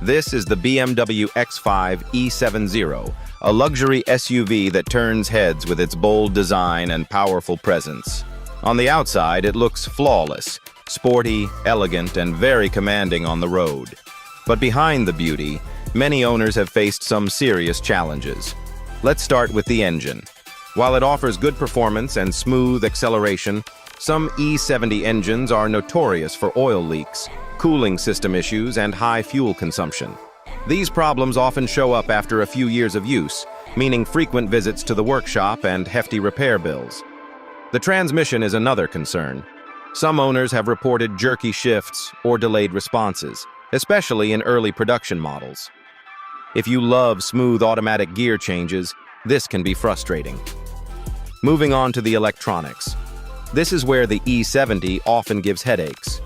This is the BMW X5 E70, a luxury SUV that turns heads with its bold design and powerful presence. On the outside, it looks flawless, sporty, elegant, and very commanding on the road. But behind the beauty, many owners have faced some serious challenges. Let's start with the engine. While it offers good performance and smooth acceleration, some E70 engines are notorious for oil leaks, cooling system issues, and high fuel consumption. These problems often show up after a few years of use, meaning frequent visits to the workshop and hefty repair bills. The transmission is another concern. Some owners have reported jerky shifts or delayed responses, especially in early production models. If you love smooth automatic gear changes, this can be frustrating. Moving on to the electronics. This is where the E70 often gives headaches.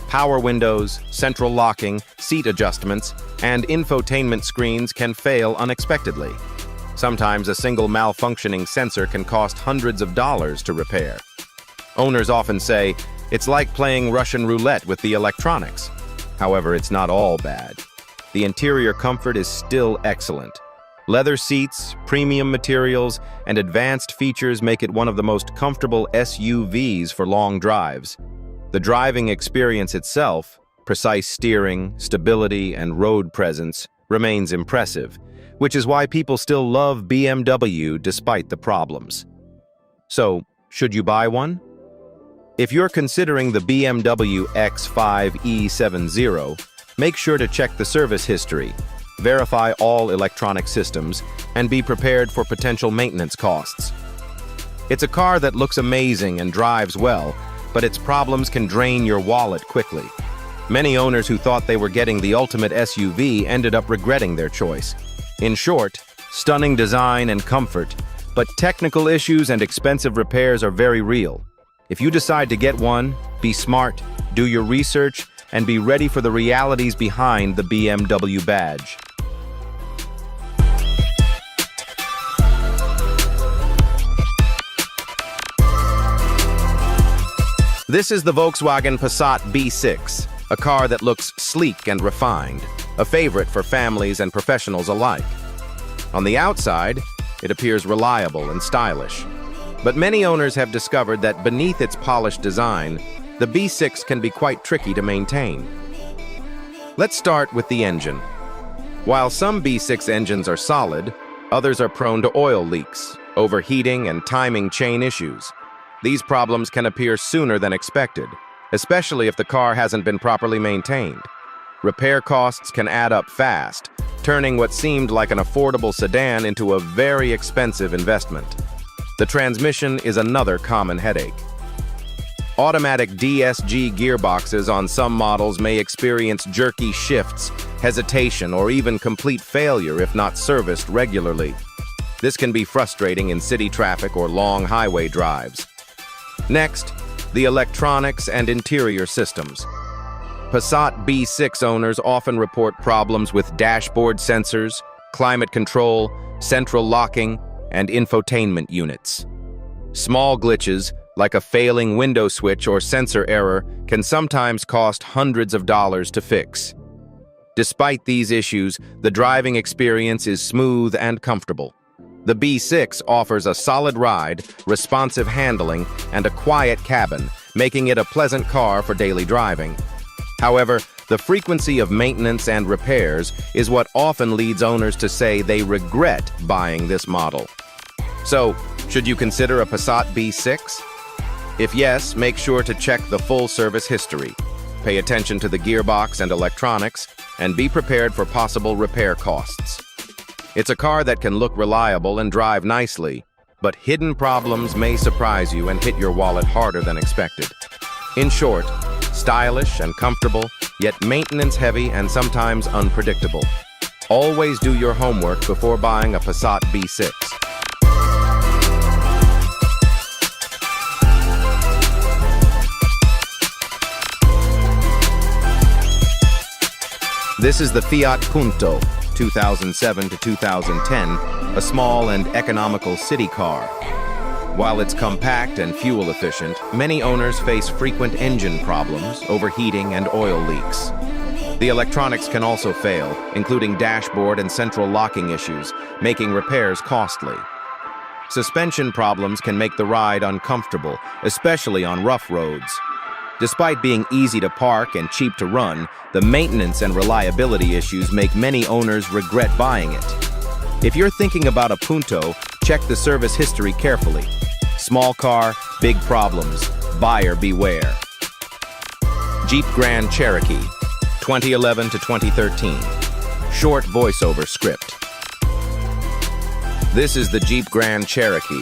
Power windows, central locking, seat adjustments, and infotainment screens can fail unexpectedly. Sometimes a single malfunctioning sensor can cost hundreds of dollars to repair. Owners often say, "It's like playing Russian roulette with the electronics." However, it's not all bad. The interior comfort is still excellent. Leather seats, premium materials, and advanced features make it one of the most comfortable SUVs for long drives. The driving experience itself, precise steering, stability, and road presence, remains impressive, which is why people still love BMW despite the problems. So, should you buy one? If you're considering the BMW X5 E70, make sure to check the service history, verify all electronic systems, and be prepared for potential maintenance costs. It's a car that looks amazing and drives well, but its problems can drain your wallet quickly. Many owners who thought they were getting the ultimate SUV ended up regretting their choice. In short, stunning design and comfort, but technical issues and expensive repairs are very real. If you decide to get one, be smart, do your research, and be ready for the realities behind the BMW badge. This is the Volkswagen Passat B6, a car that looks sleek and refined, a favorite for families and professionals alike. On the outside, it appears reliable and stylish. But many owners have discovered that beneath its polished design, the B6 can be quite tricky to maintain. Let's start with the engine. While some B6 engines are solid, others are prone to oil leaks, overheating, and timing chain issues. These problems can appear sooner than expected, especially if the car hasn't been properly maintained. Repair costs can add up fast, turning what seemed like an affordable sedan into a very expensive investment. The transmission is another common headache. Automatic DSG gearboxes on some models may experience jerky shifts, hesitation, or even complete failure if not serviced regularly. This can be frustrating in city traffic or long highway drives. Next, the electronics and interior systems. Passat B6 owners often report problems with dashboard sensors, climate control, central locking, and infotainment units. Small glitches, like a failing window switch or sensor error, can sometimes cost hundreds of dollars to fix. Despite these issues, the driving experience is smooth and comfortable. The B6 offers a solid ride, responsive handling, and a quiet cabin, making it a pleasant car for daily driving. However, the frequency of maintenance and repairs is what often leads owners to say they regret buying this model. So, should you consider a Passat B6? If yes, make sure to check the full service history. Pay attention to the gearbox and electronics, and be prepared for possible repair costs. It's a car that can look reliable and drive nicely, but hidden problems may surprise you and hit your wallet harder than expected. In short, stylish and comfortable, yet maintenance-heavy and sometimes unpredictable. Always do your homework before buying a Passat B6. This is the Fiat Punto, 2007 to 2010, a small and economical city car. While it's compact and fuel efficient, many owners face frequent engine problems, overheating, and oil leaks. The electronics can also fail, including dashboard and central locking issues, making repairs costly. Suspension problems can make the ride uncomfortable, especially on rough roads. Despite being easy to park and cheap to run, the maintenance and reliability issues make many owners regret buying it. If you're thinking about a Punto, check the service history carefully. Small car, big problems. Buyer beware. Jeep Grand Cherokee, 2011 to 2013. Short voiceover script. This is the Jeep Grand Cherokee,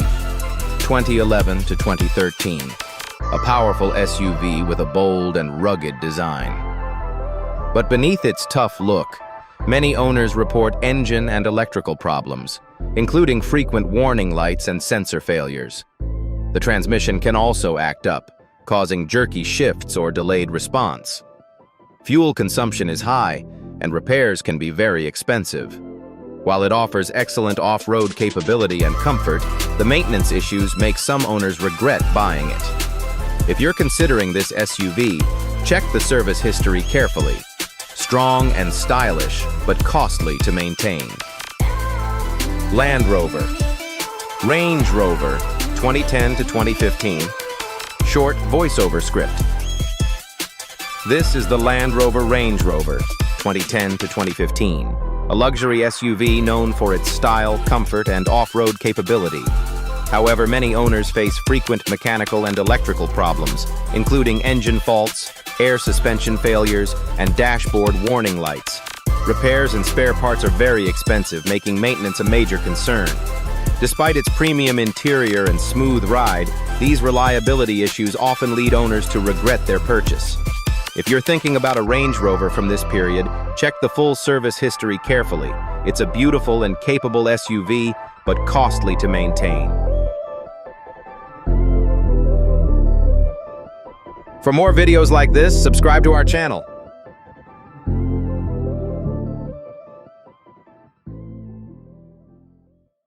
2011 to 2013. A powerful SUV with a bold and rugged design. But beneath its tough look, many owners report engine and electrical problems, including frequent warning lights and sensor failures. The transmission can also act up, causing jerky shifts or delayed response. Fuel consumption is high, and repairs can be very expensive. While it offers excellent off-road capability and comfort, the maintenance issues make some owners regret buying it. If you're considering this SUV, check the service history carefully. Strong and stylish, but costly to maintain. Land Rover. Range Rover, 2010 to 2015. Short voiceover script. This is the Land Rover Range Rover, 2010 to 2015. A luxury SUV known for its style, comfort, and off-road capability. However, many owners face frequent mechanical and electrical problems, including engine faults, air suspension failures, and dashboard warning lights. Repairs and spare parts are very expensive, making maintenance a major concern. Despite its premium interior and smooth ride, these reliability issues often lead owners to regret their purchase. If you're thinking about a Range Rover from this period, check the full service history carefully. It's a beautiful and capable SUV, but costly to maintain. For more videos like this, subscribe to our channel.